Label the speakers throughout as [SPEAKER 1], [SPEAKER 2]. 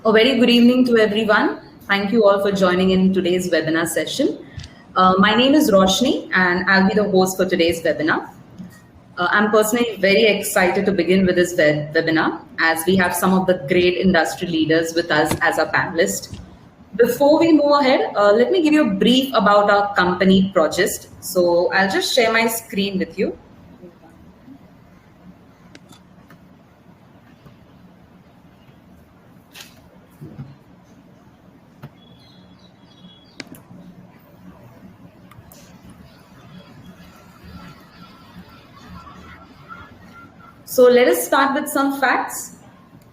[SPEAKER 1] A very good evening to everyone. Thank you all for joining in today's webinar session. My name is Roshni and I'll be the host for today's webinar. I'm personally very excited to begin with this webinar as we have some of the great industry leaders with us as our panelists. Before we move ahead, let me give you a brief about our company, Progist. So I'll just share my screen with you. So let us start with some facts.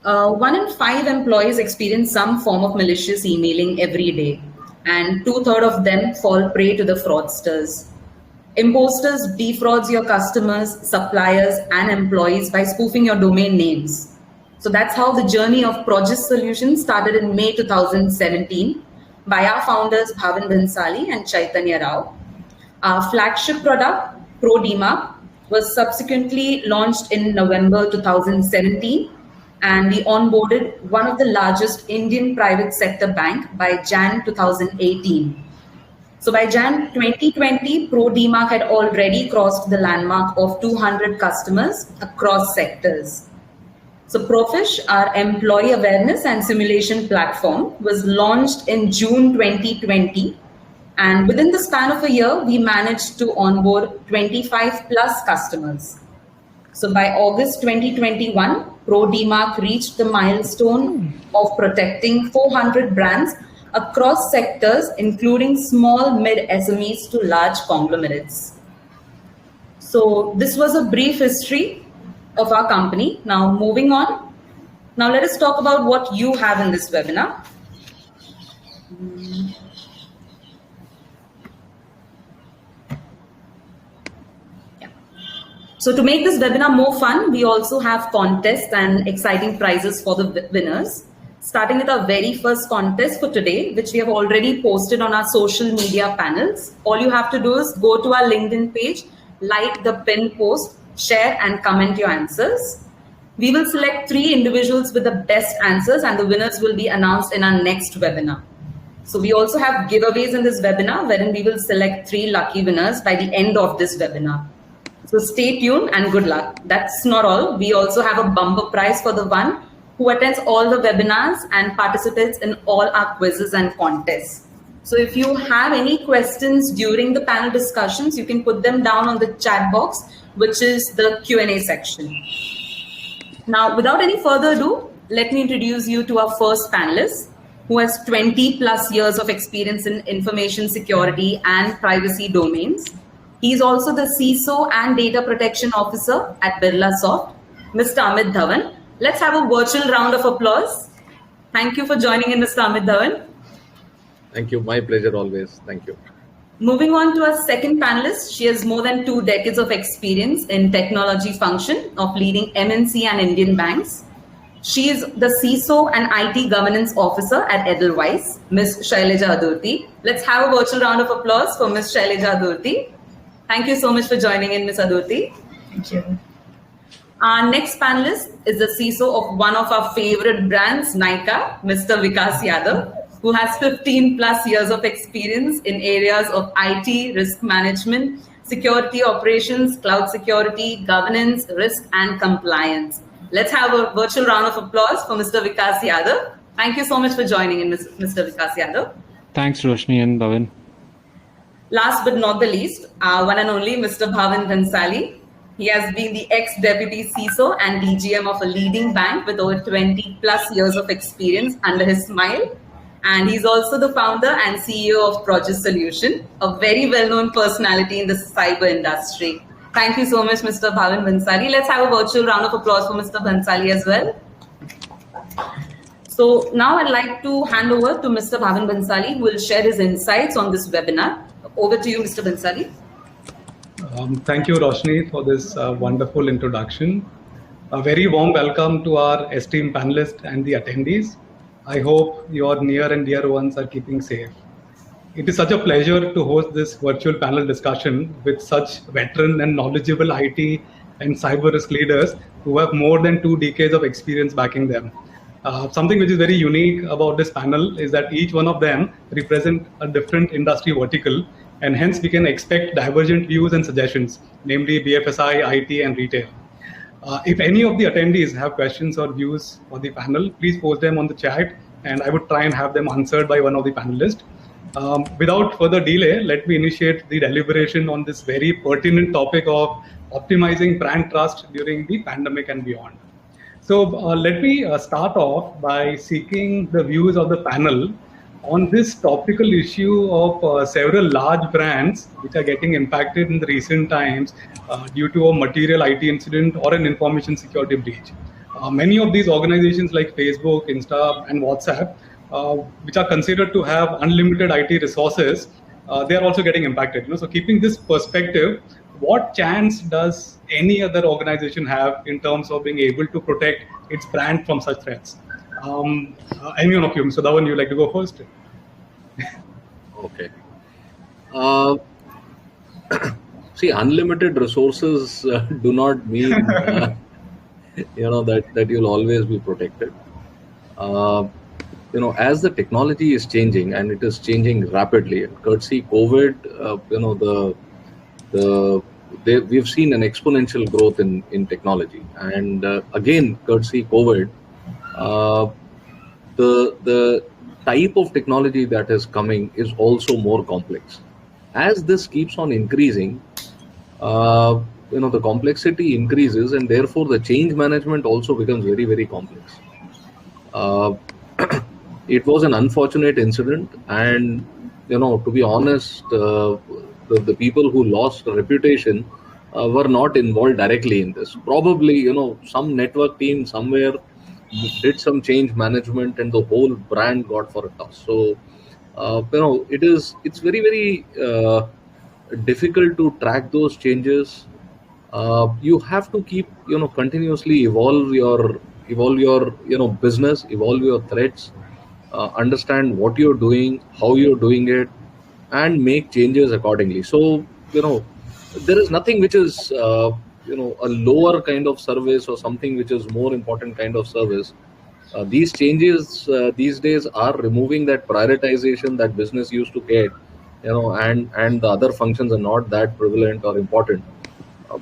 [SPEAKER 1] 1 in 5 employees experience some form of malicious emailing every day, and 2/3 of them fall prey to the fraudsters. Imposters defrauds your customers, suppliers, and employees by spoofing your domain names. So that's how the journey of Progist Solutions started in May 2017 by our founders Bhavin Bhansali and Chaitanya Rao. Our flagship product, ProDMARC, was subsequently launched in November 2017, and we onboarded one of the largest Indian private sector bank by Jan 2018. So by Jan 2020, ProDMARC had already crossed the landmark of 200 customers across sectors. So Profish, our employee awareness and simulation platform, was launched in June 2020. And within the span of a year, we managed to onboard 25 plus customers. So by August 2021, ProDMARC reached the milestone of protecting 400 brands across sectors, including small, mid SMEs to large conglomerates. So this was a brief history of our company. Now moving on. Now let us talk about what you have in this webinar. So to make this webinar more fun, we also have contests and exciting prizes for the winners. Starting with our very first contest for today, which we have already posted on our social media panels. All you have to do is go to our LinkedIn page, like the pinned post, share and comment your answers. We will select 3 individuals with the best answers and the winners will be announced in our next webinar. So we also have giveaways in this webinar wherein we will select 3 lucky winners by the end of this webinar. So stay tuned and good luck. That's not all. We also have a bumper prize for the one who attends all the webinars and participates in all our quizzes and contests. So if you have any questions during the panel discussions, you can put them down on the chat box, which is the Q&A section. Now, without any further ado, let me introduce you to our first panelist, who has 20 plus years of experience in information security and privacy domains. He is also the CISO and Data Protection Officer at Birlasoft, Mr. Amit Dhawan. Let's have a virtual round of applause. Thank you for joining in, Mr. Amit Dhawan.
[SPEAKER 2] Thank you. My pleasure always. Thank you.
[SPEAKER 1] Moving on to our second panelist, she has more than 2 decades of experience in technology function of leading MNC and Indian banks. She is the CISO and IT Governance Officer at Edelweiss, Ms. Shaileja Adurti. Let's have a virtual round of applause for Ms. Shaileja Adurti. Thank you so much for joining in, Ms. Adurti.
[SPEAKER 3] Thank you.
[SPEAKER 1] Our next panelist is the CISO of one of our favorite brands, Nykaa, Mr. Vikas Yadav, who has 15 plus years of experience in areas of IT, risk management, security operations, cloud security, governance, risk, and compliance. Let's have a virtual round of applause for Mr. Vikas Yadav. Thank you so much for joining in, Mr. Vikas Yadav.
[SPEAKER 4] Thanks, Roshni and Bhavin.
[SPEAKER 1] Last but not the least, our one and only Mr. Bhavin Bhansali. He has been the ex-deputy CISO and DGM of a leading bank with over 20 plus years of experience under his smile. And he's also the founder and CEO of Progist Solution, a very well-known personality in the cyber industry. Thank you so much, Mr. Bhavin Bhansali. Let's have a virtual round of applause for Mr. Bhansali as well. So now I'd like to hand over to Mr. Bhavin Bhansali, who will share his insights on this webinar. Over to you, Mr. Bhansali.
[SPEAKER 5] Thank you, Roshni, for this wonderful introduction. A very warm welcome to our esteemed panelists and the attendees. I hope your near and dear ones are keeping safe. It is such a pleasure to host this virtual panel discussion with such veteran and knowledgeable IT and cyber risk leaders who have more than 2 decades of experience backing them. Something which is very unique about this panel is that each one of them represent a different industry vertical, and hence we can expect divergent views and suggestions, namely BFSI, IT, and retail. If any of the attendees have questions or views for the panel, please post them on the chat, and I would try and have them answered by one of the panelists. Without further delay, let me initiate the deliberation on this very pertinent topic of optimizing brand trust during the pandemic and beyond. So let me start off by seeking the views of the panel on this topical issue of several large brands which are getting impacted in the recent times due to a material IT incident or an information security breach. Many of these organizations like Facebook, Insta, and WhatsApp, which are considered to have unlimited IT resources, they are also getting impacted. So keeping this perspective, what chance does any other organization have in terms of being able to protect its brand from such threats? Any one of you, Mr. Dhawan, you like to go first?
[SPEAKER 2] Okay. See, unlimited resources do not mean that you'll always be protected. As the technology is changing, and it is changing rapidly, and courtesy COVID, we've seen an exponential growth in technology, and again, courtesy COVID, the type of technology that is coming is also more complex. As this keeps on increasing, the complexity increases, and therefore the change management also becomes very, very complex. It was an unfortunate incident, and to be honest, the people who lost reputation were not involved directly in this. Probably, some network team somewhere did some change management, and the whole brand got for a toss. So, it's very, very difficult to track those changes. You have to keep, continuously evolve your business, evolve your threats, understand what you're doing, how you're doing it, and make changes accordingly. So, there is nothing which is, a lower kind of service or something which is more important kind of service. These changes these days are removing that prioritization that business used to get, and the other functions are not that prevalent or important.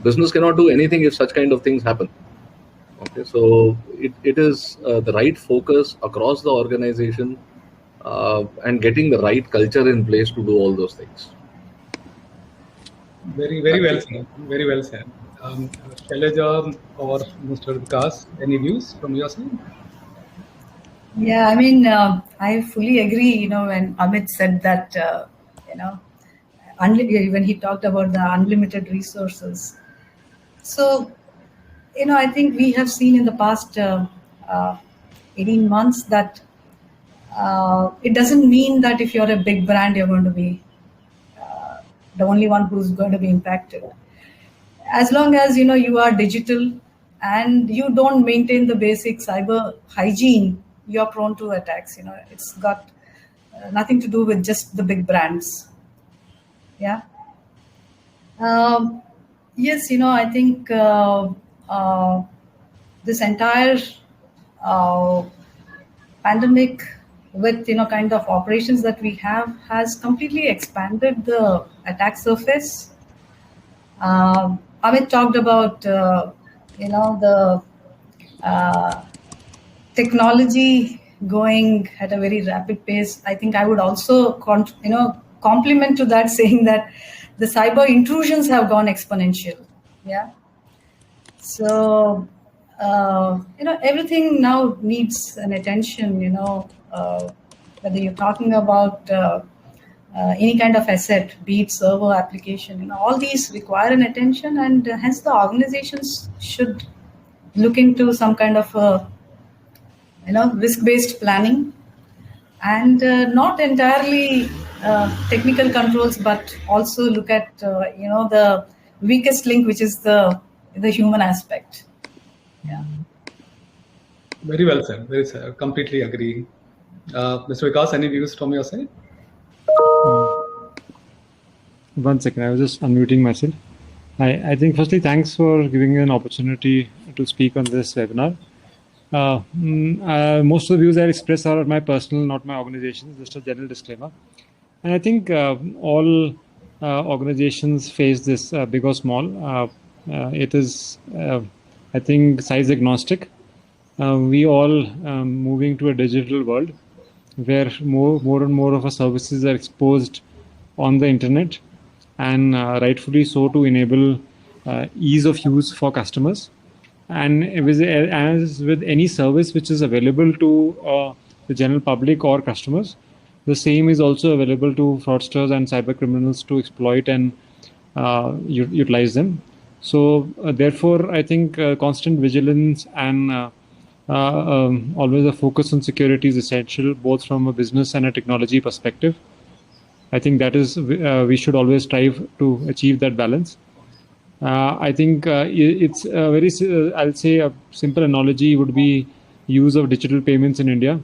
[SPEAKER 2] Business cannot do anything if such kind of things happen. Okay, so it is the right focus across the organization and getting the right culture in place to do all those things.
[SPEAKER 5] Very, very well said. Very well said. Shailaja or Mr. Vikas, any views from your side?
[SPEAKER 3] Yeah, I mean, I fully agree, when Amit said that, when he talked about the unlimited resources. So, I think we have seen in the past 18 months that it doesn't mean that if you're a big brand, you're going to be the only one who's going to be impacted. As long as, you are digital and you don't maintain the basic cyber hygiene, you're prone to attacks. It's got nothing to do with just the big brands. Yeah. Yes, I think this entire pandemic with, kind of operations that we have has completely expanded the attack surface. Amit talked about, the technology going at a very rapid pace. I think I would also, compliment to that, saying that the cyber intrusions have gone exponential. Yeah. So, everything now needs an attention, whether you're talking about any kind of asset, be it server, application, all these require an attention, and hence the organizations should look into some kind of risk-based planning, and not entirely technical controls, but also look at the weakest link, which is the human aspect. Yeah.
[SPEAKER 5] Very well said. Very said. Completely agree. Mr. Vikas, any views from your side?
[SPEAKER 4] 1 second, I was just unmuting myself. I think firstly, thanks for giving me an opportunity to speak on this webinar. Most of the views I express are my personal, not my organization's. Just a general disclaimer. And I think all organizations face this, big or small. It is, I think, size agnostic. We all moving to a digital world where more and more of our services are exposed on the internet, and rightfully so, to enable ease of use for customers. And as with any service which is available to the general public or customers, the same is also available to fraudsters and cyber criminals to exploit and utilize them. So therefore, I think constant vigilance and always a focus on security is essential, both from a business and a technology perspective. I think that is we should always strive to achieve that balance. I think it's a very, I'll say a simple analogy would be use of digital payments in India.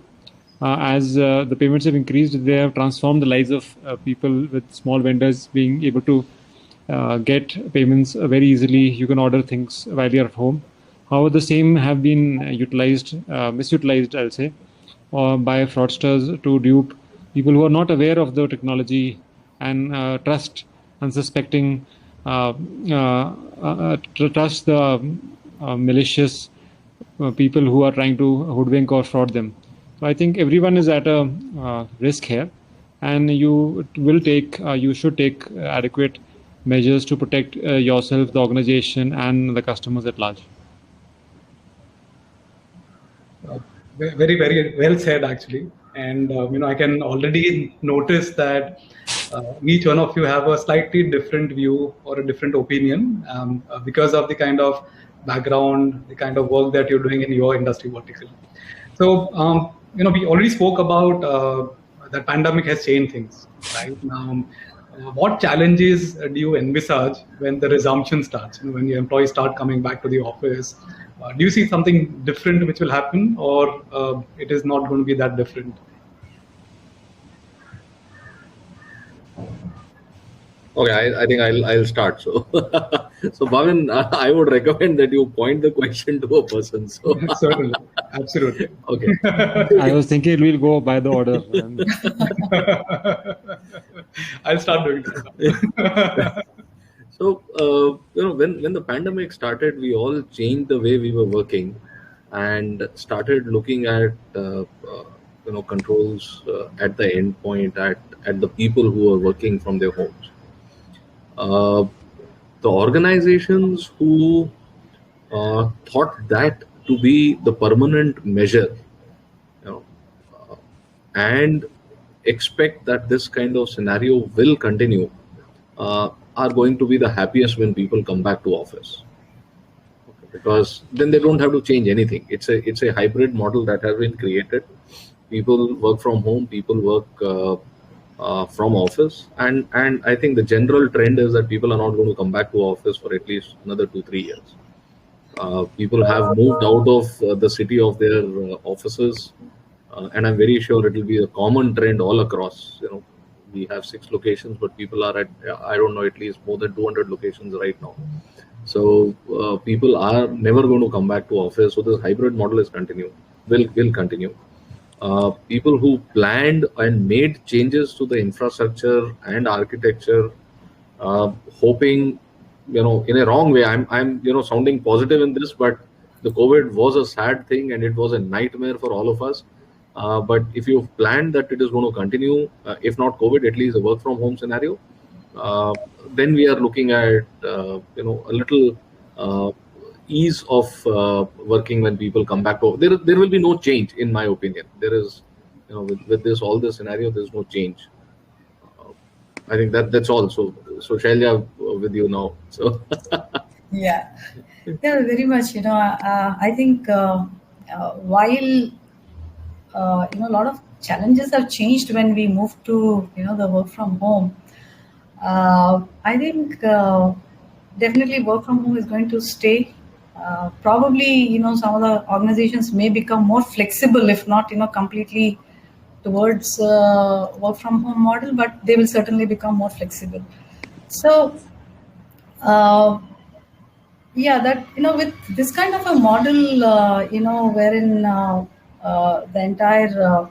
[SPEAKER 4] As the payments have increased, they have transformed the lives of people, with small vendors being able to get payments very easily. You can order things while you're at home. However, the same have been misutilized, I'll say, by fraudsters to dupe people who are not aware of the technology and trust unsuspecting, trust the malicious people who are trying to hoodwink or fraud them. So I think everyone is at a risk here, and you should take adequate measures to protect yourself, the organization, and the customers at large.
[SPEAKER 5] Very, very well said, actually. And I can already notice that each one of you have a slightly different view or a different opinion because of the kind of background, the kind of work that you're doing in your industry vertical. So, we already spoke about the pandemic has changed things, right? Now, what challenges do you envisage when the resumption starts? When your employees start coming back to the office, do you see something different which will happen, or it is not going to be that different?
[SPEAKER 2] Okay, I think I'll start. So, so Bhavin, I would recommend that you point the question to a person. So
[SPEAKER 5] Certainly, absolutely.
[SPEAKER 2] Okay.
[SPEAKER 4] I was thinking we'll go by the order.
[SPEAKER 5] I'll start doing that.
[SPEAKER 2] So when the pandemic started, we all changed the way we were working and started looking at controls at the endpoint, at the people who are working from their homes. The organizations who thought that to be the permanent measure, and expect that this kind of scenario will continue, are going to be the happiest when people come back to office, because then they don't have to change anything. It's a hybrid model that has been created. People work from home, people work from office, and I think the general trend is that people are not going to come back to office for at least another 2-3 years. People have moved out of the city of their offices, and I'm very sure it will be a common trend all across. We have 6 locations, but people are at, I don't know, at least more than 200 locations right now. So people are never going to come back to office. So this hybrid model will continue. People who planned and made changes to the infrastructure and architecture, hoping, in a wrong way. I'm sounding positive in this, but the COVID was a sad thing and it was a nightmare for all of us. But if you've planned that it is going to continue, if not COVID, at least a work from home scenario, then we are looking at a little ease of working when people come back to. There will be no change, in my opinion. There is, with all this scenario, there's no change. I think that's all. So Shailja, with you now. So
[SPEAKER 3] Yeah, very much. I think while a lot of challenges have changed when we moved to the work from home. I think definitely work from home is going to stay. Probably some of the organizations may become more flexible, if not completely towards work from home model, but they will certainly become more flexible. So Yeah, that, with this kind of a model, wherein the entire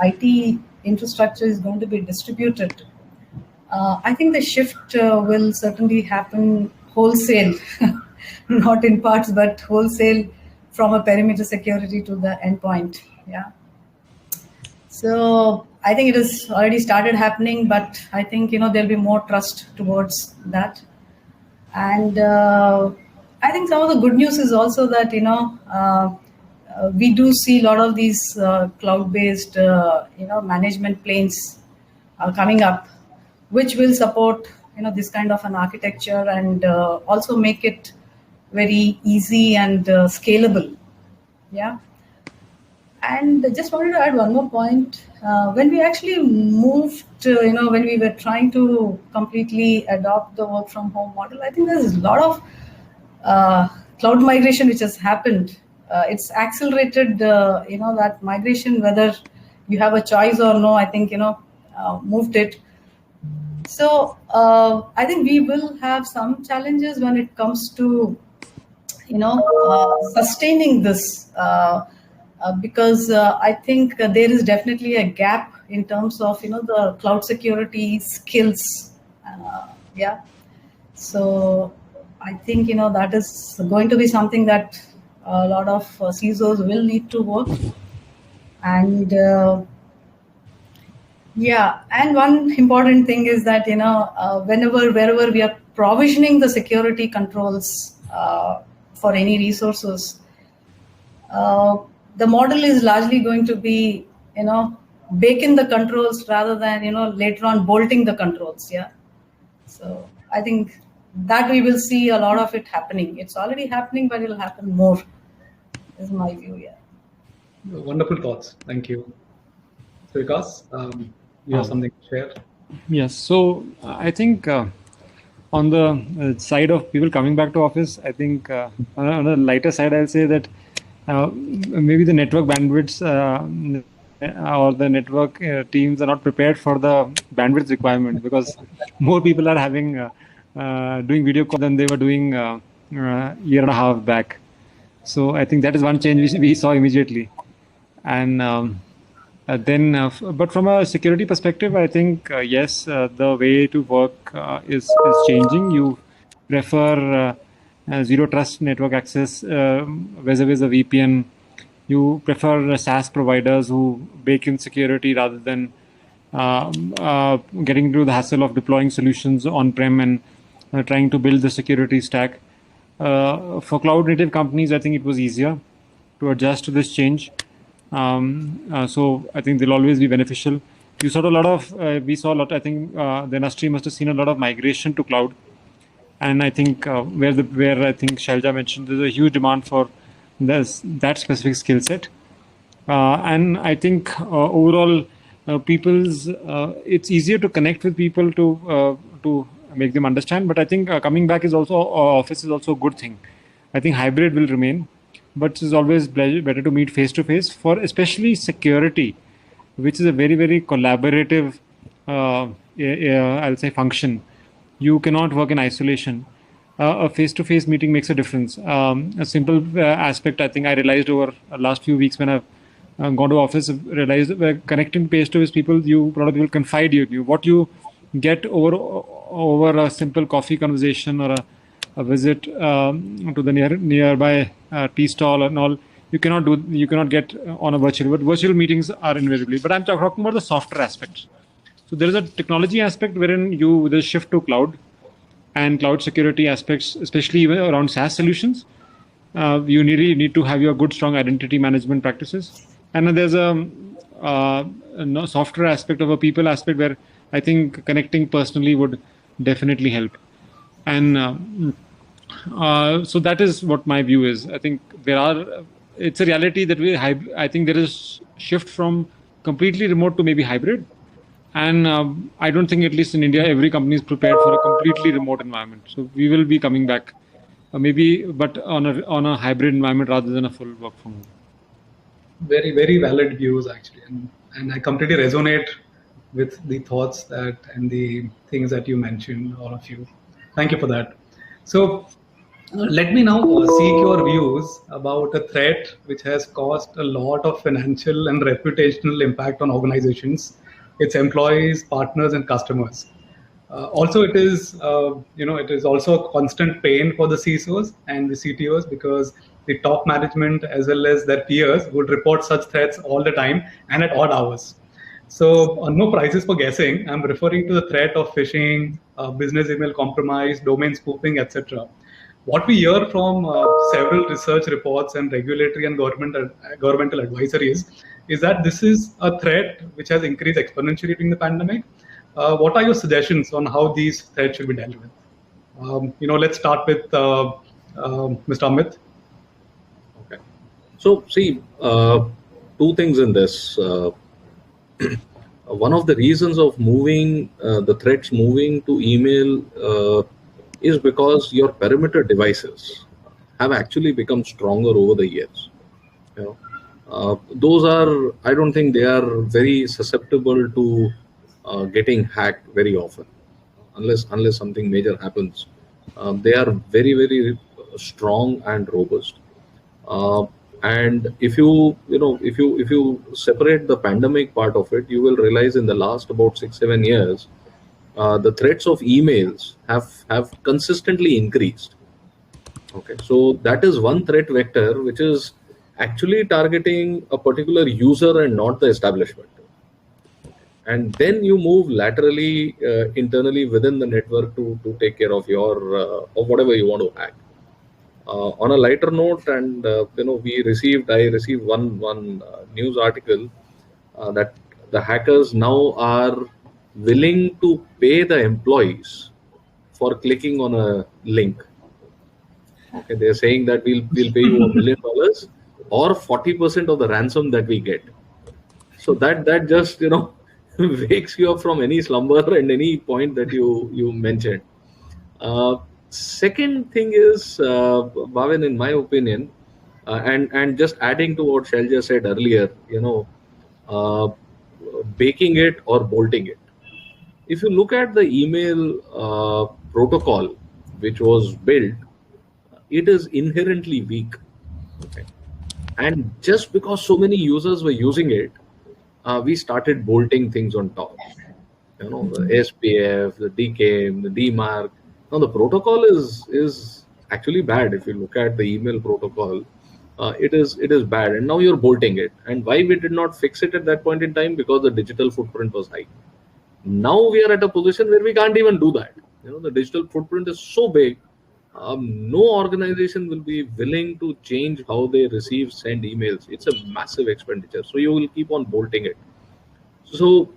[SPEAKER 3] IT infrastructure is going to be distributed, I think the shift will certainly happen wholesale, not in parts, but wholesale, from a perimeter security to the endpoint. Yeah. So I think it has already started happening, but I think, there'll be more trust towards that. And I think some of the good news is also that, we do see a lot of these cloud-based, management planes coming up, which will support, this kind of an architecture, and also make it very easy and scalable. Yeah. And I just wanted to add one more point. When we actually moved, when we were trying to completely adopt the work from home model, I think there's a lot of cloud migration which has happened. It's accelerated, that migration, whether you have a choice or no, I think, moved it. So I think we will have some challenges when it comes to, sustaining this, because I think there is definitely a gap in terms of, the cloud security skills. Yeah. So I think, that is going to be something that a lot of CISOs will need to work. And yeah, and one important thing is that, wherever we are provisioning the security controls for any resources, the model is largely going to be, bake in the controls rather than, later on bolting the controls. Yeah. So I think that we will see a lot of it happening. It's already happening, but it'll happen more, is my view. Yeah.
[SPEAKER 5] Wonderful thoughts. Thank you. So, Vikas, you have something to share?
[SPEAKER 4] Yes. So I think on the side of people coming back to office, I think on the lighter side, I'll say that maybe the network bandwidths or the network teams are not prepared for the bandwidth requirement, because more people are having doing video call than they were doing year and a half back. So I think that is one change we saw immediately. And but from a security perspective, I think yes, the way to work is changing. You prefer zero trust network access vis-a-vis a VPN. You prefer SaaS providers who bake in security rather than getting into the hassle of deploying solutions on-prem and trying to build the security stack. For cloud native companies, I think it was easier to adjust to this change. So I think they'll always be beneficial. You saw a lot of, we saw a lot, I think the industry must have seen a lot of migration to cloud. And I think where I think Shailja mentioned, there's a huge demand for that specific skill set. And I think overall, it's easier to connect with people to make them understand. But I think coming back is also office is also a good thing. I think hybrid will remain, but it's always better to meet face to face for especially security, which is a very, very collaborative, I'll say, function. You cannot work in isolation. A face-to-face meeting makes a difference. A simple aspect I think I realized over the last few weeks when I've gone to office, realized connecting face-to-face people, a lot of people confide in you. What you get over a simple coffee conversation or a visit to the nearby tea stall and all, you cannot get on a virtual. But virtual meetings are invariably. But I'm talking about the software aspects. So there is a technology aspect wherein there's shift to cloud and cloud security aspects, especially around SaaS solutions. You need to have your good, strong identity management practices. And then there's a software aspect of a people aspect where I think connecting personally would definitely help. And so that is what my view is. I think it's a reality that I think there is shift from completely remote to maybe hybrid. And I don't think, at least in India, every company is prepared for a completely remote environment. So we will be coming back, maybe, but on a hybrid environment rather than a full work from home.
[SPEAKER 5] Very, very valid views, actually, and I completely resonate with the thoughts and the things that you mentioned, all of you. Thank you for that. So Let me now seek your views about a threat which has caused a lot of financial and reputational impact on organizations, its employees, partners, and customers. Also, it is also a constant pain for the CISOs and the CTOs, because the top management as well as their peers would report such threats all the time and at odd hours. So, no prizes for guessing. I'm referring to the threat of phishing, business email compromise, domain spoofing, etc. What we hear from several research reports and regulatory and governmental advisories is that this is a threat which has increased exponentially during the pandemic. What are your suggestions on how these threats should be dealt with? Let's start with Mr. Amit.
[SPEAKER 2] Okay. So, see, two things in this. One of the reasons of moving the threats moving to email is because your perimeter devices have actually become stronger over the years. Those are, I don't think they are very susceptible to getting hacked very often, unless something major happens. They are very, very strong and robust. And if you separate the pandemic part of it, you will realize in the last about 6-7 years, the threats of emails have consistently increased. Okay, so that is one threat vector which is actually targeting a particular user and not the establishment. And then you move laterally internally within the network to take care of your of whatever you want to hack. On a lighter note, and I received one news article that the hackers now are willing to pay the employees for clicking on a link. Okay, they're saying that we'll pay you $1 million or 40% of the ransom that we get. So that just wakes you up from any slumber and any point that you mentioned. Second thing is, Bhavin, in my opinion, and just adding to what Shailja said earlier, baking it or bolting it. If you look at the email protocol which was built, it is inherently weak. Okay. And just because so many users were using it, we started bolting things on top. The SPF, the DKIM, the DMARC. Now the protocol is actually bad. If you look at the email protocol, it is bad, and now you're bolting it. And why we did not fix it at that point in time? Because the digital footprint was high. Now we are at a position where we can't even do that. The digital footprint is so big. No organization will be willing to change how they send emails. It's a massive expenditure. So you will keep on bolting it. So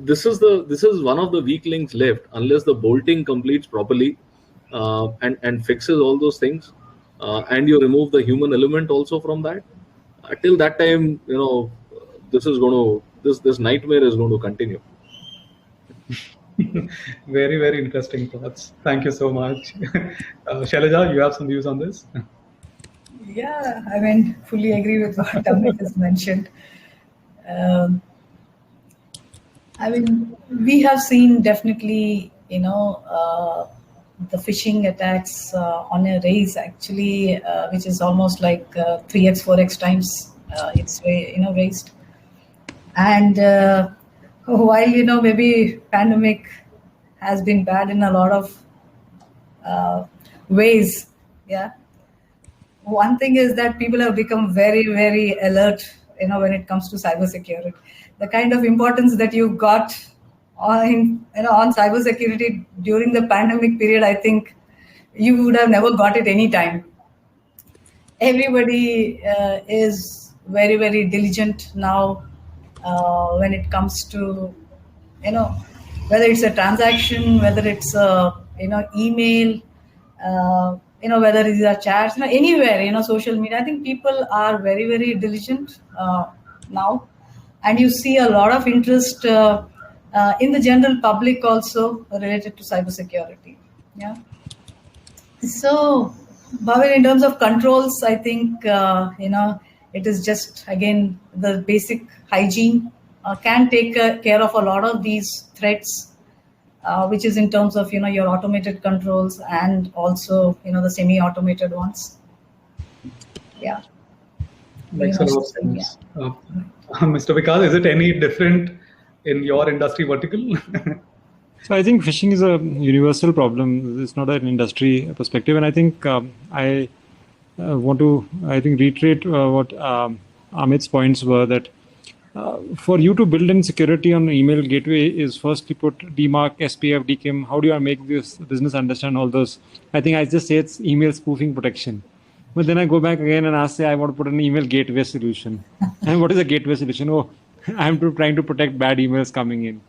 [SPEAKER 2] this is one of the weak links left. Unless the bolting completes properly and fixes all those things, and you remove the human element also from that. Till that time, this nightmare is going to continue.
[SPEAKER 5] Very, very interesting thoughts. Thank you so much. Shailaja, you have some views on this?
[SPEAKER 3] Yeah, I mean, fully agree with what Amit has mentioned. I mean, we have seen definitely, the phishing attacks on a raise actually, which is almost like 3x, 4x times it's raised. And while maybe pandemic has been bad in a lot of ways, yeah. One thing is that people have become very, very alert, when it comes to cybersecurity. The kind of importance that you got on cybersecurity during the pandemic period, I think you would have never got it any time. Everybody is very, very diligent now when it comes to, whether it's a transaction, whether it's a, email, whether these are chats, anywhere, social media. I think people are very, very diligent now. And you see a lot of interest in the general public also related to cybersecurity. Yeah. So, Bhavin, in terms of controls, I think, it is just, again, the basic hygiene can take care of a lot of these threats. which is in terms of your automated controls and also the semi-automated ones. Yeah. Very
[SPEAKER 5] Makes a
[SPEAKER 3] much
[SPEAKER 5] lot
[SPEAKER 3] the
[SPEAKER 5] of
[SPEAKER 3] same,
[SPEAKER 5] sense. Mr. Vikas, is it any different in your industry vertical?
[SPEAKER 4] So I think phishing is a universal problem. It's not an industry perspective, and I think I want to reiterate what Amit's points were, that for you to build in security on email gateway is first you put DMARC, SPF, DKIM. How do you make this business understand all those? I think I just say it's email spoofing protection. But then I go back again and ask, say, I want to put an email gateway solution. And what is a gateway solution? Oh, I'm trying to protect bad emails coming in.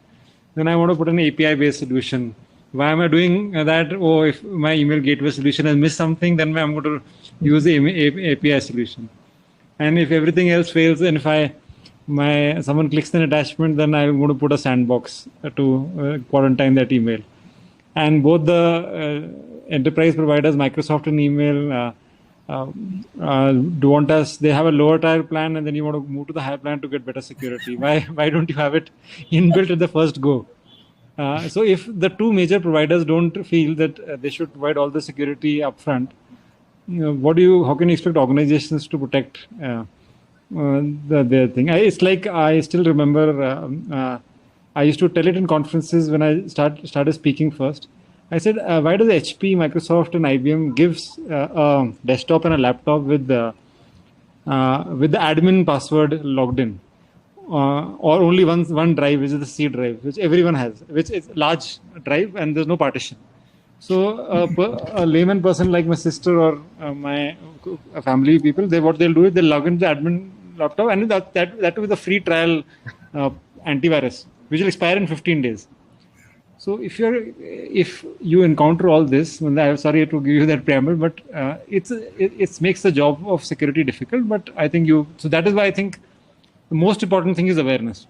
[SPEAKER 4] Then I want to put an API-based solution. Why am I doing that? Oh, if my email gateway solution has missed something, then I'm going to use the API solution. And if everything else fails, and if someone clicks an attachment, then I'm going to put a sandbox to quarantine that email. And both the enterprise providers, Microsoft and email, do want us. They have a lower tier plan, and then you want to move to the higher plan to get better security. Why don't you have it inbuilt at the first go? So if the two major providers don't feel that they should provide all the security upfront, how can you expect organizations to protect their thing? It's like, I still remember I used to tell it in conferences when I started speaking first. I said, why does HP, Microsoft, and IBM gives a desktop and a laptop with the admin password logged in, or only one drive, which is the C drive, which everyone has, which is a large drive and there's no partition. So a layman person like my sister or my family people, what they'll do is they'll log into the admin laptop, and that with a free trial antivirus, which will expire in 15 days. So if you encounter all this, I'm sorry to give you that preamble, but it makes the job of security difficult. But I think so that is why I think the most important thing is awareness.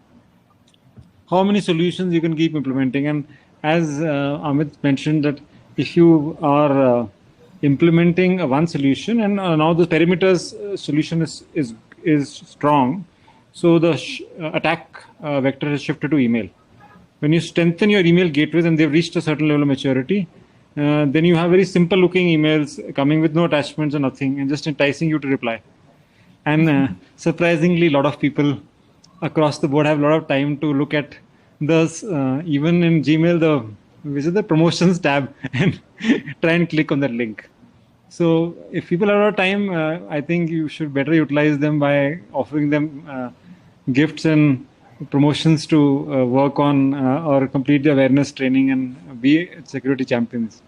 [SPEAKER 4] How many solutions you can keep implementing, and as Amit mentioned, that if you are implementing one solution, and now the perimeters solution is strong, so the attack vector is shifted to email. When you strengthen your email gateways and they've reached a certain level of maturity, then you have very simple looking emails coming with no attachments or nothing, and just enticing you to reply. And surprisingly, a lot of people across the board have a lot of time to look at those, even in Gmail, visit the promotions tab and try and click on that link. So if people have a lot of time, I think you should better utilize them by offering them gifts and promotions to work on or complete the awareness training and be security champions.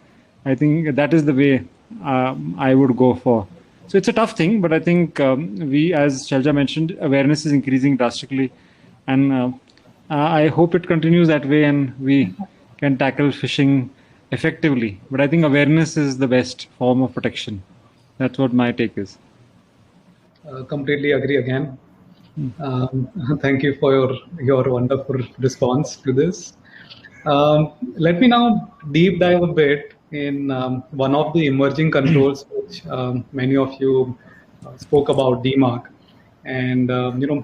[SPEAKER 4] I think that is the way I would go for. So it's a tough thing, but I think we, as Shailja mentioned, awareness is increasing drastically, and I hope it continues that way and we can tackle phishing effectively. But I think awareness is the best form of protection. That's what my take is.
[SPEAKER 5] Completely agree again. Thank you for your wonderful response to this. Let me now deep dive a bit in one of the emerging controls, which many of you spoke about, DMARC. And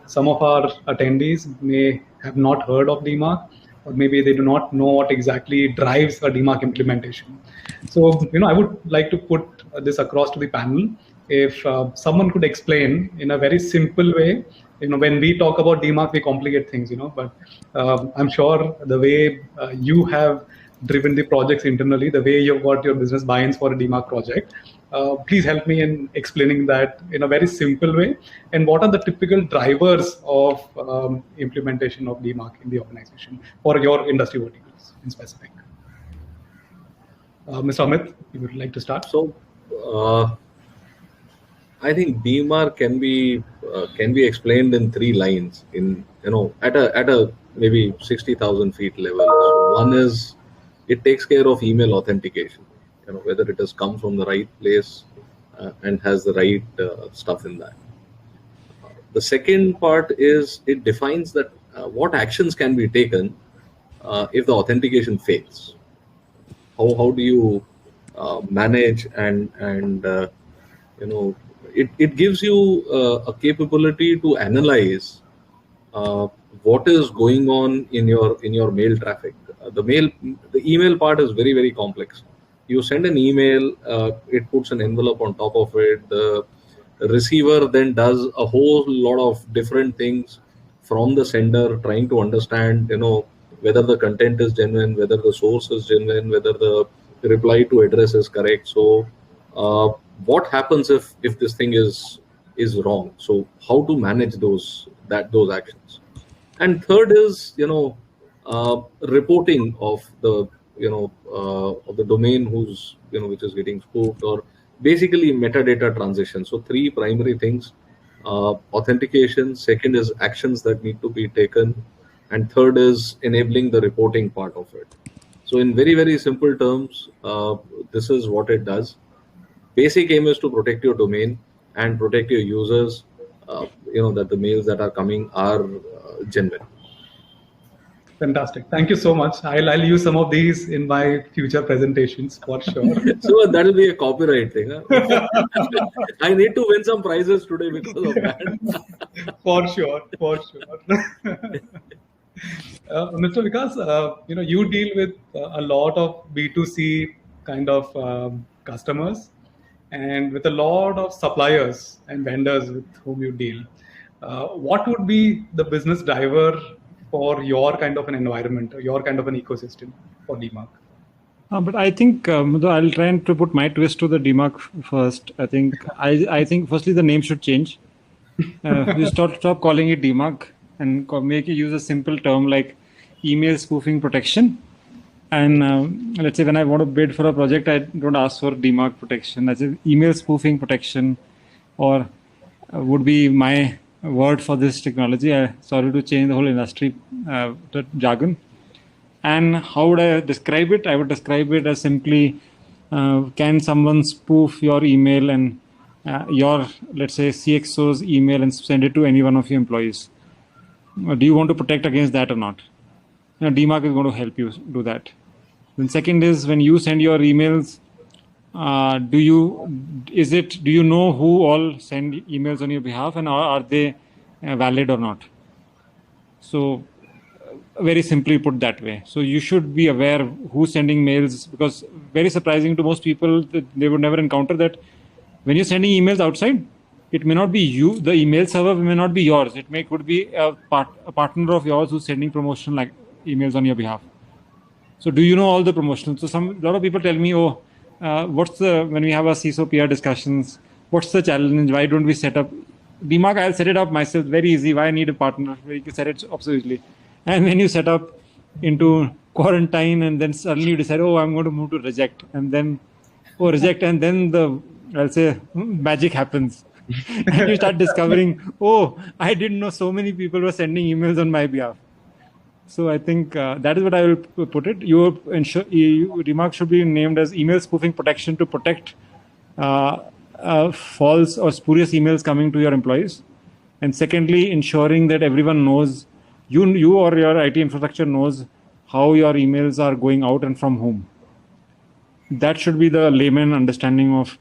[SPEAKER 5] some of our attendees may have not heard of DMARC, or maybe they do not know what exactly drives a DMARC implementation. So I would like to put this across to the panel. If someone could explain in a very simple way, when we talk about DMARC, we complicate things, but I'm sure the way you have driven the projects internally, the way you've got your business buy-ins for a DMARC project, please help me in explaining that in a very simple way. And what are the typical drivers of implementation of DMARC in the organization for your industry verticals in specific? Mr. Amit, you would like to start?
[SPEAKER 2] So, I think DMARC can be explained in 3 lines. At a maybe 60,000 feet level. So one is, it takes care of email authentication. Whether it has come from the right place and has the right stuff in that. The second part is, it defines that what actions can be taken if the authentication fails. How do you manage and it gives you a capability to analyze what is going on in your mail traffic. The email part is very, very complex. You send an email, it puts an envelope on top of it. The receiver then does a whole lot of different things from the sender, trying to understand, whether the content is genuine, whether the source is genuine, whether the reply to address is correct. So what happens if this thing is wrong? So how to manage those actions? And third is reporting of the of the domain who's which is getting spoofed, or basically metadata transition. So three primary things: authentication, second is actions that need to be taken, and third is enabling the reporting part of it. So in very, very simple terms, this is what it does. Basic aim is to protect your domain and protect your users, that the mails that are coming are genuine.
[SPEAKER 5] Fantastic. Thank you so much. I'll use some of these in my future presentations for sure.
[SPEAKER 2] So that'll be a copyright thing. Huh? I need to win some prizes today because of that.
[SPEAKER 5] For sure. Mr. Vikas, you deal with a lot of B2C kind of customers, and with a lot of suppliers and vendors with whom you deal. What would be the business driver for your kind of an environment, or your kind of an ecosystem for DMARC?
[SPEAKER 4] But I think I'll try and to put my twist to the DMARC first. I think firstly the name should change. You stop calling it DMARC and make it use a simple term like email spoofing protection. And let's say when I want to bid for a project, I don't ask for DMARC protection. I say email spoofing protection, or would be my word for this technology. Sorry to change the whole industry jargon. And how would I describe it? I would describe it as simply, can someone spoof your email and your, let's say, CXO's email and send it to any one of your employees? Do you want to protect against that or not? DMARC is going to help you do that. Then second is, when you send your emails, do you know who all send emails on your behalf, and are they valid or not? So very simply put that way. So you should be aware who's sending mails, because very surprising to most people, they would never encounter that when you're sending emails outside, it may not be you, the email server may not be yours. Could be a partner of yours who's sending promotional like emails on your behalf. So do you know all the promotions? So a lot of people tell me, when we have our CISO PR discussions, what's the challenge? Why don't we set up DMARC? I'll set it up myself. Very easy. Why I need a partner? You can set it up so easily. And then you set up into quarantine, and then suddenly you decide, I'm going to move to reject, and then reject, and then I'll say magic happens. And you start discovering, I didn't know so many people were sending emails on my behalf. So I think that is what I will put it. DMARC should be named as email spoofing protection to protect false or spurious emails coming to your employees. And secondly, ensuring that everyone knows, you or your IT infrastructure knows how your emails are going out and from whom. That should be the layman understanding of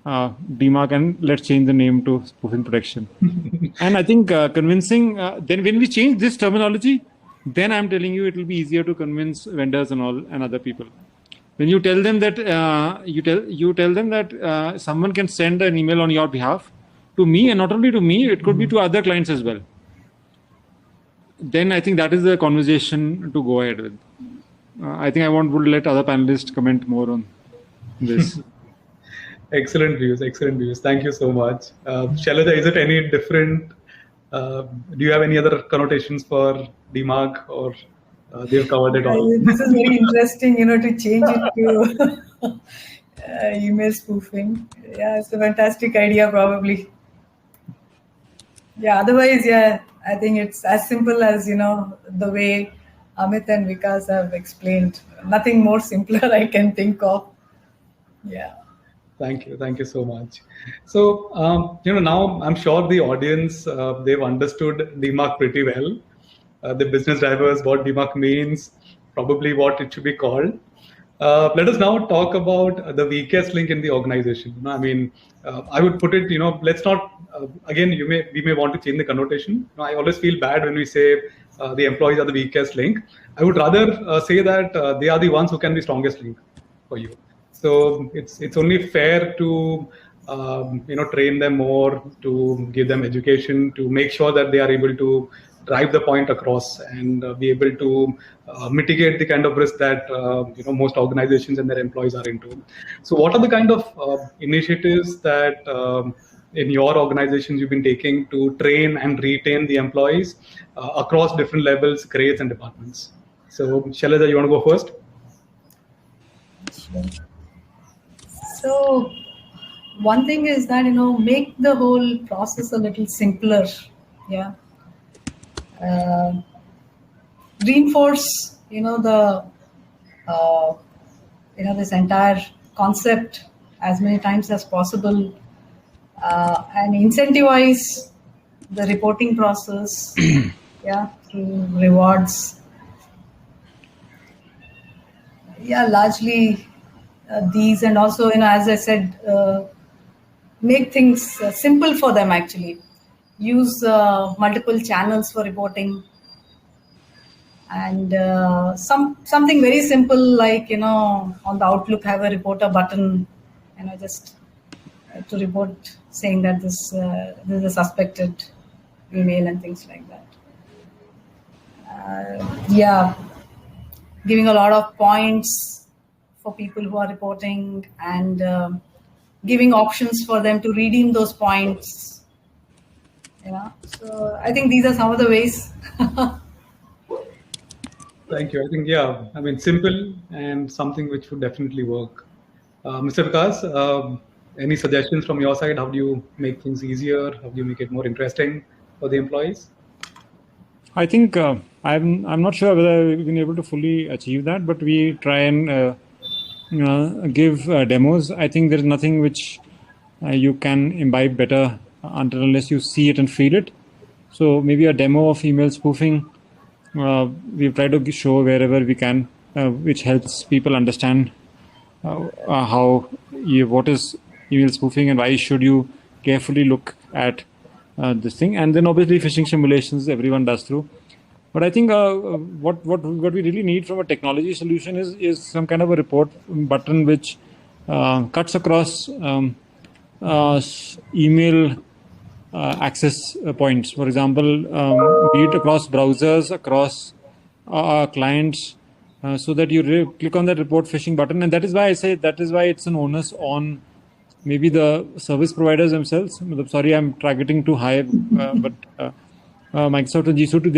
[SPEAKER 4] DMARC, and let's change the name to spoofing protection. And I think convincing, then when we change this terminology, then I'm telling you it will be easier to convince vendors and other people. When you tell them that you tell them that someone can send an email on your behalf to me, and not only to me, it could be to other clients as well. Then I think that is the conversation to go ahead with. I think I would let other panelists comment more on this.
[SPEAKER 5] Excellent views. Thank you so much. Shailaja, is it any different? Do you have any other connotations for DMARC, or they've covered it all?
[SPEAKER 3] This is very interesting, to change it to email spoofing. Yeah, it's a fantastic idea, probably. Yeah, otherwise, I think it's as simple as, the way Amit and Vikas have explained. Nothing more simpler I can think of. Yeah.
[SPEAKER 5] Thank you so much. So, now I'm sure the audience, they've understood DMARC pretty well. The business drivers, what DMARC means, probably what it should be called. Let us now talk about the weakest link in the organization. I mean, I would put it, let's not, again, we may want to change the connotation. I always feel bad when we say the employees are the weakest link. I would rather say that they are the ones who can be strongest link for you. So it's only fair to train them more, to give them education, to make sure that they are able to drive the point across and be able to mitigate the kind of risk that most organizations and their employees are into. So what are the kind of initiatives that in your organizations you've been taking to train and retain the employees across different levels, grades and departments? So Shailaja, you want to go first?
[SPEAKER 3] Sure. So one thing is that, make the whole process a little simpler. Yeah. Reinforce, this entire concept as many times as possible, and incentivize the reporting process, through rewards. Largely these, and also, as I said, make things simple for them actually. Use multiple channels for reporting, and something very simple like, on the Outlook have a reporter button, just to report saying that this is a suspected email and things like that. Giving a lot of points for people who are reporting, and giving options for them to redeem those points. So I think these are some of the ways.
[SPEAKER 5] Thank you. I think, simple and something which would definitely work. Mr. Vikas, any suggestions from your side? How do you make things easier? How do you make it more interesting for the employees?
[SPEAKER 4] I think I'm not sure whether we've been able to fully achieve that, but we try and give demos. I think there's nothing which you can imbibe better unless you see it and feel it. So maybe a demo of email spoofing, we've tried to show wherever we can, which helps people understand what is email spoofing and why should you carefully look at this thing. And then obviously phishing simulations everyone does through. But I think what we really need from a technology solution is some kind of a report button which cuts across email access points. For example, be it across browsers, across clients, so that you click on that report phishing button. And that is why it's an onus on maybe the service providers themselves. Sorry, I'm targeting too high, but Microsoft and G Suite,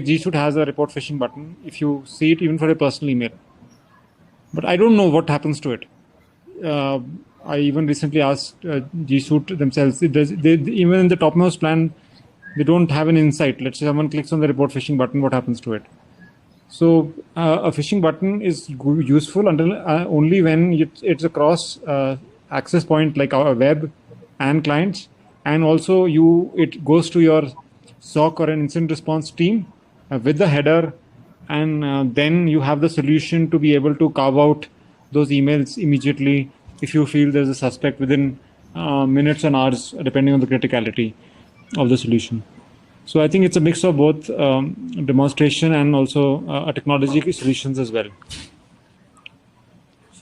[SPEAKER 4] G Suite has a report phishing button if you see it, even for a personal email. But I don't know what happens to it. I even recently asked G Suite themselves. Even in the topmost plan, they don't have an insight. Let's say someone clicks on the report phishing button, what happens to it? So a phishing button is useful only when it's across access point like our web and clients, and also it goes to your SOC or an incident response team with the header, and then you have the solution to be able to carve out those emails immediately if you feel there's a suspect within minutes and hours, depending on the criticality of the solution. So I think it's a mix of both demonstration and also technology solutions as well.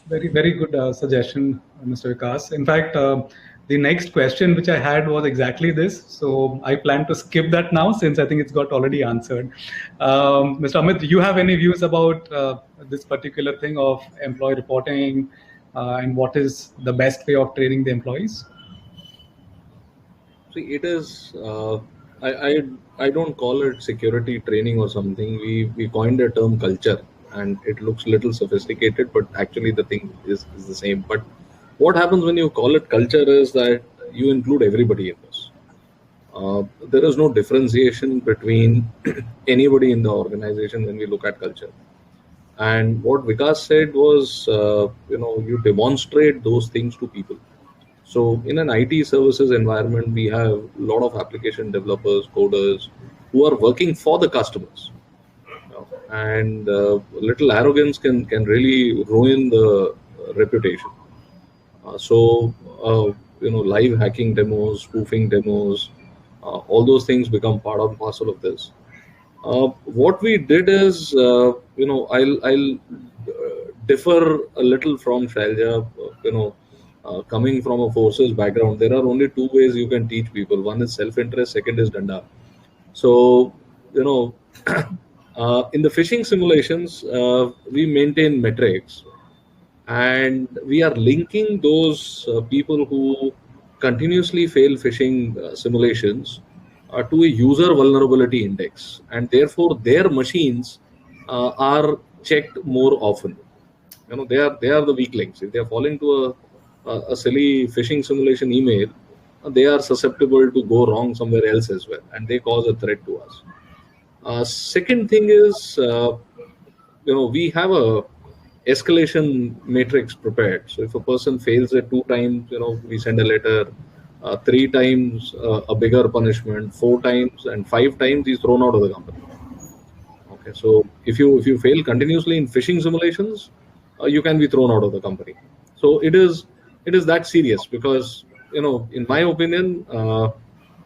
[SPEAKER 5] Very, very good suggestion, Mr. Vikas. In fact, the next question which I had was exactly this. So I plan to skip that now since I think it's got already answered. Mr. Amit, do you have any views about this particular thing of employee reporting and what is the best way of training the employees?
[SPEAKER 2] See, it is, I don't call it security training or something. We coined the term culture, and it looks a little sophisticated, but actually the thing is the same. But what happens when you call it culture is that you include everybody in this. There is no differentiation between anybody in the organization when we look at culture. And what Vikas said was, you demonstrate those things to people. So in an IT services environment, we have a lot of application developers, coders who are working for the customers. and little arrogance can really ruin the reputation. So live hacking demos, spoofing demos, all those things become part and parcel of this. What we did is, I'll differ a little from Shailja. Coming from a forces background, there are only two ways you can teach people. One is self-interest, second is danda. So, in the phishing simulations, we maintain metrics, and we are linking those people who continuously fail phishing simulations to a user vulnerability index, and therefore their machines are checked more often. They are the weak links. If they are falling to a silly phishing simulation email, they are susceptible to go wrong somewhere else as well, and they cause a threat to us. Second thing is, we have a escalation matrix prepared. So if a person fails it 2 times, we send a letter. 3 times, a bigger punishment. 4 times, and 5 times he's thrown out of the company. Okay, so if you fail continuously in phishing simulations, you can be thrown out of the company. So it is that serious, because in my opinion,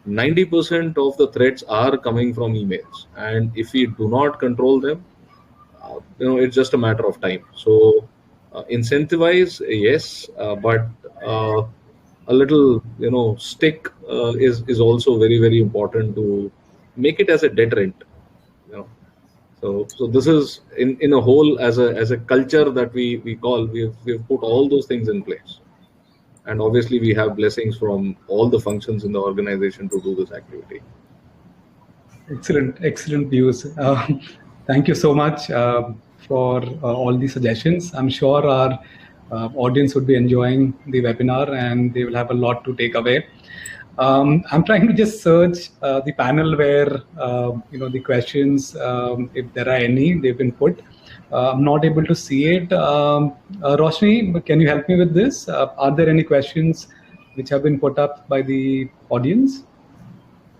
[SPEAKER 2] 90% of the threats are coming from emails, and if we do not control them, it's just a matter of time. So incentivize, yes, but a little stick is also very, very important to make it as a deterrent. So this is in a whole, as a culture that we've put all those things in place, and obviously we have blessings from all the functions in the organization to do this activity.
[SPEAKER 5] Excellent views. Thank you so much for all the suggestions. I'm sure our audience would be enjoying the webinar, and they will have a lot to take away. I'm trying to just search the panel where the questions, if there are any, they've been put. I'm not able to see it. Roshni, can you help me with this? Are there any questions which have been put up by the audience?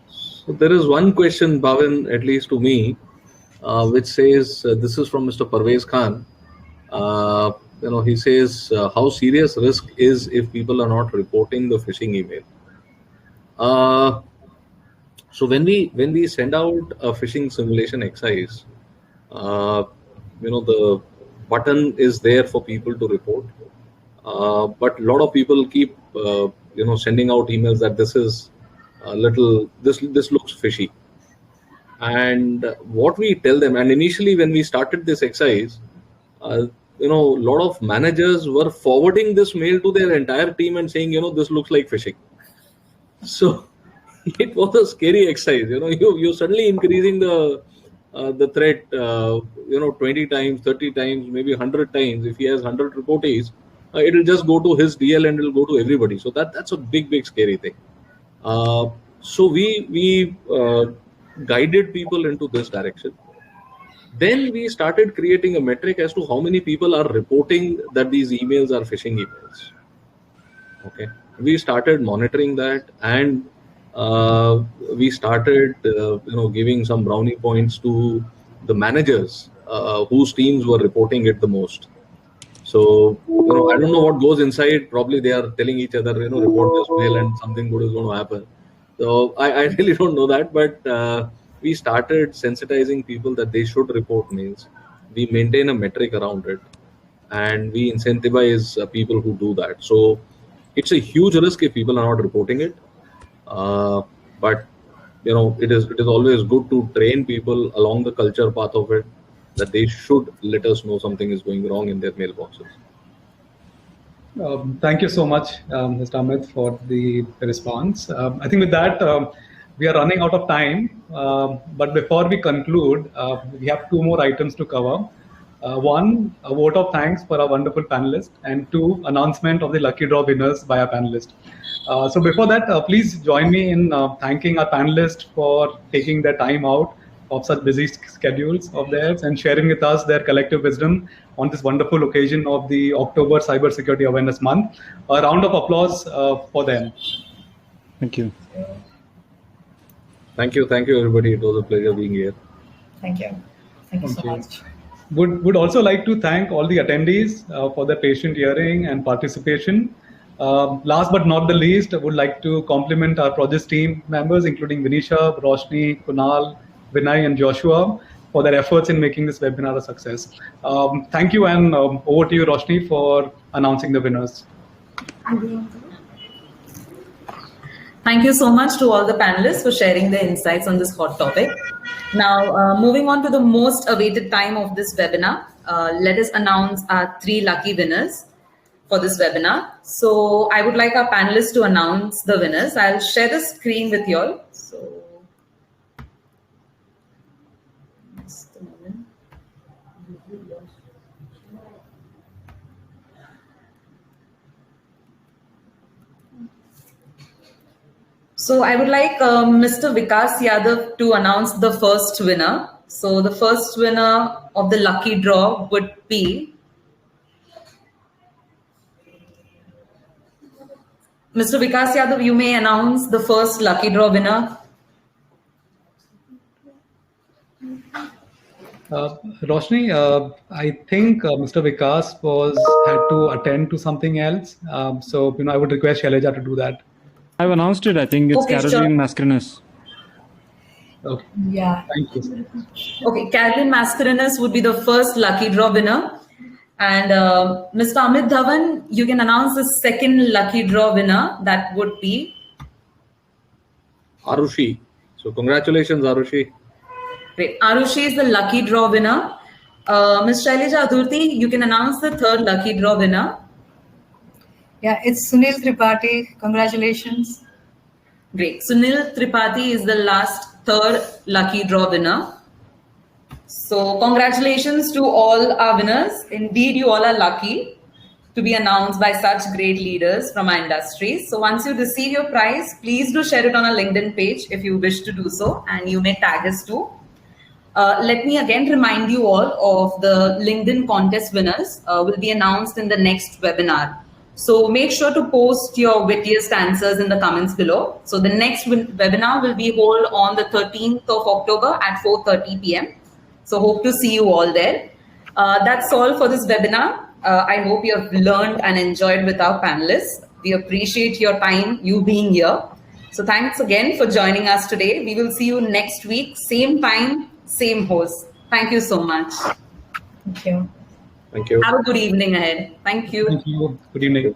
[SPEAKER 2] So there is one question, Bhavin, at least to me, which says, this is from Mr. Parvez Khan. He says, how serious risk is if people are not reporting the phishing email? So when we send out a phishing simulation exercise, the button is there for people to report, but a lot of people keep sending out emails that this is this looks fishy. And what we tell them, and initially when we started this exercise, a lot of managers were forwarding this mail to their entire team and saying, this looks like phishing. So it was a scary exercise. You're suddenly increasing the threat, 20 times, 30 times, maybe 100 times. If he has 100 reportees, it'll just go to his DL and it'll go to everybody. So that's a big scary thing. So we guided people into this direction. Then we started creating a metric as to how many people are reporting that these emails are phishing emails. Okay, we started monitoring that, and we started giving some brownie points to the managers whose teams were reporting it the most. So I don't know what goes inside. Probably they are telling each other, report this mail and something good is going to happen. So I really don't know that, but we started sensitizing people that they should report mails. We maintain a metric around it, and we incentivize people who do that. So it's a huge risk if people are not reporting it. But it is always good to train people along the culture path of it, that they should let us know something is going wrong in their mailboxes.
[SPEAKER 5] Thank you so much, Mr. Amit, for the response. I think with that, we are running out of time. But before we conclude, we have 2 more items to cover. 1, a vote of thanks for our wonderful panelists, and 2, announcement of the lucky draw winners by our panelists. So before that, please join me in thanking our panelists for taking their time out of such busy schedules of theirs and sharing with us their collective wisdom on this wonderful occasion of the October Cybersecurity Awareness Month. A round of applause for them.
[SPEAKER 4] Thank you.
[SPEAKER 2] Thank you, everybody. It was a pleasure being here.
[SPEAKER 3] Thank you. Thank you so
[SPEAKER 5] Okay.
[SPEAKER 3] much.
[SPEAKER 5] Would also like to thank all the attendees for their patient hearing and participation. Last but not the least, I would like to compliment our project team members, including Vinisha, Roshni, Kunal, Vinay, and Joshua, for their efforts in making this webinar a success. Thank you, and over to you, Roshni, for announcing the winners.
[SPEAKER 1] Thank you so much to all the panelists for sharing their insights on this hot topic. Now, moving on to the most awaited time of this webinar, let us announce our 3 lucky winners for this webinar. So I would like our panelists to announce the winners. I'll share the screen with you all. So, just a moment. So I would like Mr. Vikas Yadav to announce the first winner. So the first winner of the lucky draw would be Mr. Vikas Yadav. You may announce the first lucky draw winner.
[SPEAKER 5] Roshni, I think Mr. Vikas had to attend to something else. So I would request Shailaja to do that.
[SPEAKER 4] I've announced it. I think it's
[SPEAKER 1] Okay,
[SPEAKER 4] Caroline
[SPEAKER 1] sure.
[SPEAKER 4] Mascarenhas.
[SPEAKER 5] Okay.
[SPEAKER 3] Yeah.
[SPEAKER 5] Thank you.
[SPEAKER 1] Okay, Caroline Mascarenhas would be the first lucky draw winner. And Mr. Amit Dhawan, you can announce the second lucky draw winner. That would be
[SPEAKER 2] Arushi. So congratulations, Arushi.
[SPEAKER 1] great. Arushi is the lucky draw winner. Ms. Shailaja Adurti, you can announce the third lucky draw winner.
[SPEAKER 3] Yeah, it's Sunil Tripathi. Congratulations.
[SPEAKER 1] Great. Sunil Tripathi is the third lucky draw winner. So congratulations to all our winners. Indeed, you all are lucky to be announced by such great leaders from our industries. So once you receive your prize, please do share it on our LinkedIn page if you wish to do so, and you may tag us too. Let me again remind you all of the LinkedIn contest winners will be announced in the next webinar. So make sure to post your wittiest answers in the comments below. So the next webinar will be held on the 13th of October at 4:30 p.m. So hope to see you all there. That's all for this webinar. I hope you have learned and enjoyed with our panelists. We appreciate your time, you being here. So thanks again for joining us today. We will see you next week, same time, same host. Thank you so much.
[SPEAKER 3] Thank you.
[SPEAKER 2] Thank you.
[SPEAKER 1] Have a good evening ahead. Thank you.
[SPEAKER 5] Thank you. Good evening.